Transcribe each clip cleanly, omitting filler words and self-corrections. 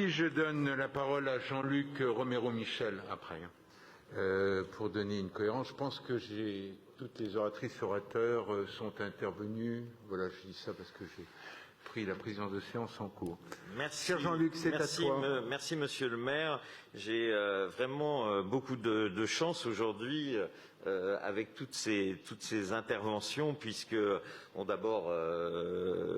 Je donne la parole à Jean-Luc Romero-Michel après, pour donner une cohérence. Je pense que toutes les oratrices orateurs sont intervenus. Voilà, je dis ça parce que j'ai pris la présidence de séance en cours. Merci. Cher Jean-Luc, c'est à toi. Merci, monsieur le maire. J'ai vraiment beaucoup de chance aujourd'hui avec toutes ces interventions, puisque d'abord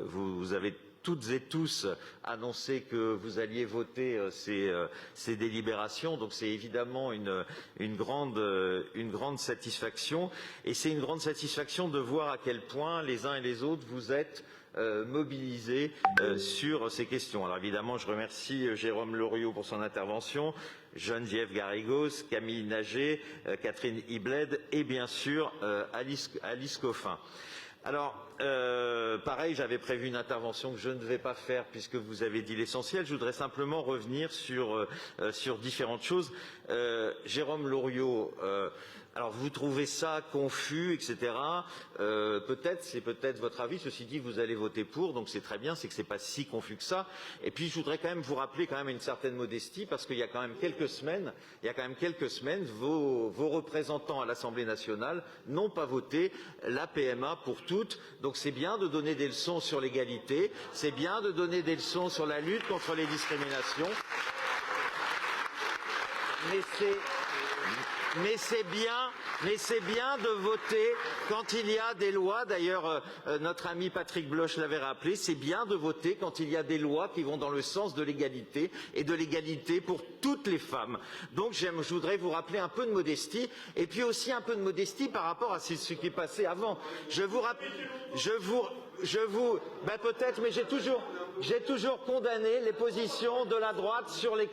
vous avez toutes et tous annoncé que vous alliez voter ces délibérations, donc c'est évidemment une grande satisfaction, et c'est une grande satisfaction de voir à quel point les uns et les autres vous êtes mobilisés sur ces questions. Alors évidemment, je remercie Jérôme Loriot pour son intervention, Geneviève Garrigos, Camille Nager, Catherine Ibled et bien sûr Alice Coffin. Alors, pareil, j'avais prévu une intervention que je ne vais pas faire puisque vous avez dit l'essentiel. Je voudrais simplement revenir sur différentes choses. Jérôme Loriot, alors vous trouvez ça confus, etc. C'est peut-être votre avis. Ceci dit, vous allez voter pour, donc c'est très bien. C'est que c'est pas si confus que ça. Et puis, je voudrais quand même vous rappeler quand même une certaine modestie, parce qu'il y a quand même quelques semaines, vos représentants à l'Assemblée nationale n'ont pas voté la PMA pour toutes. Donc c'est bien de donner des leçons sur l'égalité, c'est bien de donner des leçons sur la lutte contre les discriminations. Mais c'est bien de voter quand il y a des lois. D'ailleurs, notre ami Patrick Bloch l'avait rappelé, c'est bien de voter quand il y a des lois qui vont dans le sens de l'égalité et de l'égalité pour toutes les femmes. Donc je voudrais vous rappeler un peu de modestie, et puis aussi un peu de modestie par rapport à ce qui est passé avant. Peut-être, mais j'ai toujours condamné les positions de la droite sur les...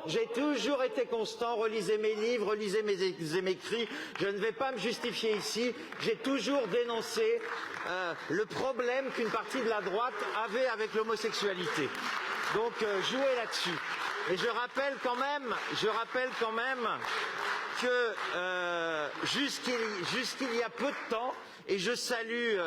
J'ai toujours été constant, relisez mes livres, relisez mes écrits, je ne vais pas me justifier ici, j'ai toujours dénoncé le problème qu'une partie de la droite avait avec l'homosexualité. Donc jouez là-dessus. Et je rappelle quand même que jusqu'il y a peu de temps, et je salue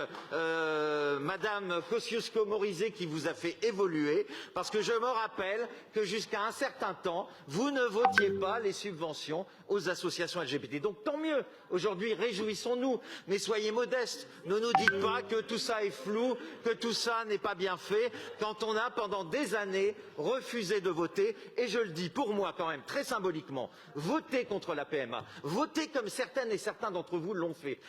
Madame Kosciusko-Morizet qui vous a fait évoluer, parce que je me rappelle que jusqu'à un certain temps, vous ne votiez pas les subventions aux associations LGBT. Donc tant mieux, aujourd'hui réjouissons-nous, mais soyez modestes. Ne nous dites pas que tout ça est flou, que tout ça n'est pas bien fait, quand on a pendant des années refusé de voter, et je le dis pour moi quand même très symboliquement, voter contre la PMA, voter comme certaines et certains d'entre vous l'ont fait,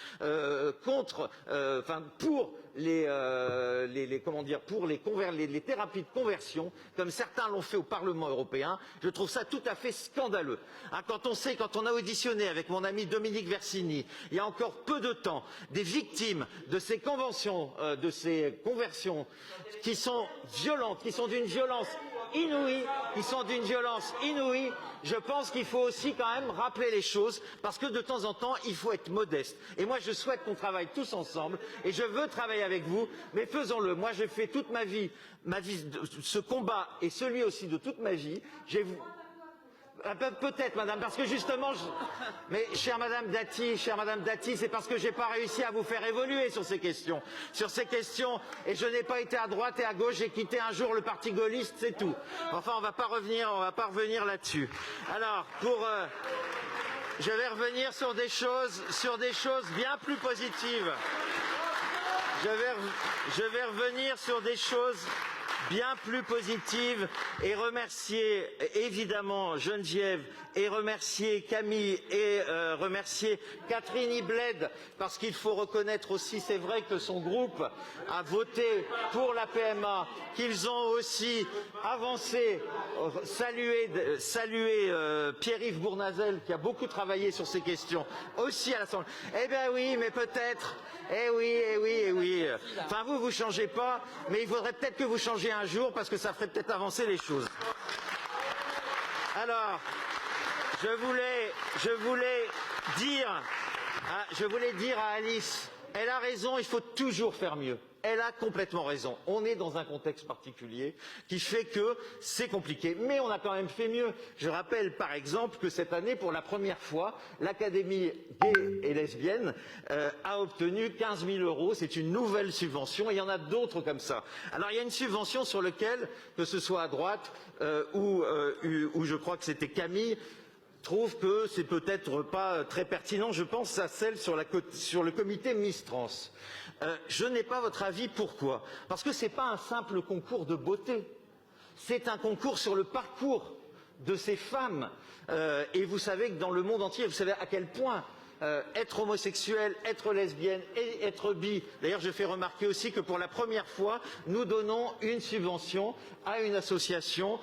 pour les thérapies de conversion, comme certains l'ont fait au Parlement européen, je trouve ça tout à fait scandaleux. Quand on a auditionné avec mon ami Dominique Versini, il y a encore peu de temps, des victimes de ces conventions, de ces conversions, qui sont violentes, qui sont d'une violence inouïe, je pense qu'il faut aussi quand même rappeler les choses, parce que de temps en temps, il faut être modeste. Et moi, je souhaite qu'on travaille tous ensemble, et je veux travailler avec vous, mais faisons-le. Moi, j'ai fait toute ma vie, ce combat, et celui aussi de toute ma vie. Peut-être, madame, parce que justement, mais chère madame Dati, c'est parce que j'ai pas réussi à vous faire évoluer sur ces questions. Et je n'ai pas été à droite et à gauche, j'ai quitté un jour le parti gaulliste, c'est tout. Enfin, on va pas revenir là-dessus. Alors, je vais revenir sur des choses bien plus positives. Je vais revenir sur des choses bien plus positive, et remercier évidemment Geneviève, et remercier Camille, et remercier Catherine Ibled, parce qu'il faut reconnaître aussi, c'est vrai que son groupe a voté pour la PMA, qu'ils ont aussi avancé, saluer Pierre-Yves Bournazel, qui a beaucoup travaillé sur ces questions, aussi à l'Assemblée. Eh bien oui, mais peut-être, eh oui. Enfin vous changez pas, mais il faudrait peut-être que vous changiez un jour, parce que ça ferait peut-être avancer les choses. Alors, je voulais dire à Alice, elle a raison, il faut toujours faire mieux. Elle a complètement raison. On est dans un contexte particulier qui fait que c'est compliqué. Mais on a quand même fait mieux. Je rappelle par exemple que cette année, pour la première fois, l'Académie gay et lesbienne a obtenu 15 000 €. C'est une nouvelle subvention et il y en a d'autres comme ça. Alors il y a une subvention sur laquelle, que ce soit à droite ou je crois que c'était Camille, trouve que c'est peut-être pas très pertinent. Je pense à celle sur le comité Miss Trans. Je n'ai pas votre avis. Pourquoi? Parce que ce n'est pas un simple concours de beauté. C'est un concours sur le parcours de ces femmes. Et vous savez que dans le monde entier, vous savez à quel point être homosexuel, être lesbienne et être bi. D'ailleurs, je fais remarquer aussi que pour la première fois, nous donnons une subvention à une association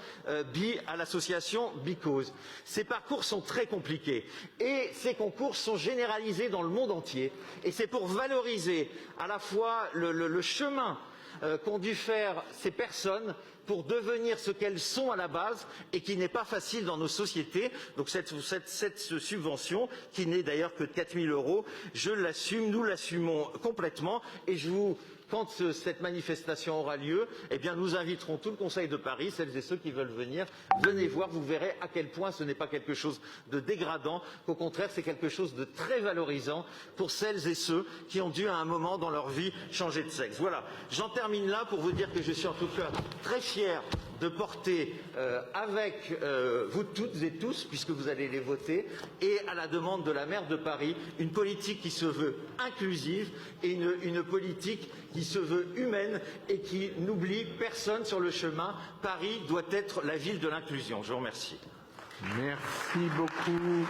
bi, à l'association Bicause. Ces parcours sont très compliqués et ces concours sont généralisés dans le monde entier. Et c'est pour valoriser à la fois le chemin qu'ont dû faire ces personnes pour devenir ce qu'elles sont à la base et qui n'est pas facile dans nos sociétés. Donc cette subvention, qui n'est d'ailleurs que de 4 000 €, je l'assume, nous l'assumons complètement et quand cette manifestation aura lieu, eh bien nous inviterons tout le Conseil de Paris, celles et ceux qui veulent venir, venez voir, vous verrez à quel point ce n'est pas quelque chose de dégradant, qu'au contraire c'est quelque chose de très valorisant pour celles et ceux qui ont dû à un moment dans leur vie changer de sexe. Voilà, j'en termine là pour vous dire que je suis en tout cas très fier de porter avec vous toutes et tous, puisque vous allez les voter, et à la demande de la maire de Paris, une politique qui se veut inclusive et une politique qui se veut humaine et qui n'oublie personne sur le chemin. Paris doit être la ville de l'inclusion. Je vous remercie. Merci beaucoup.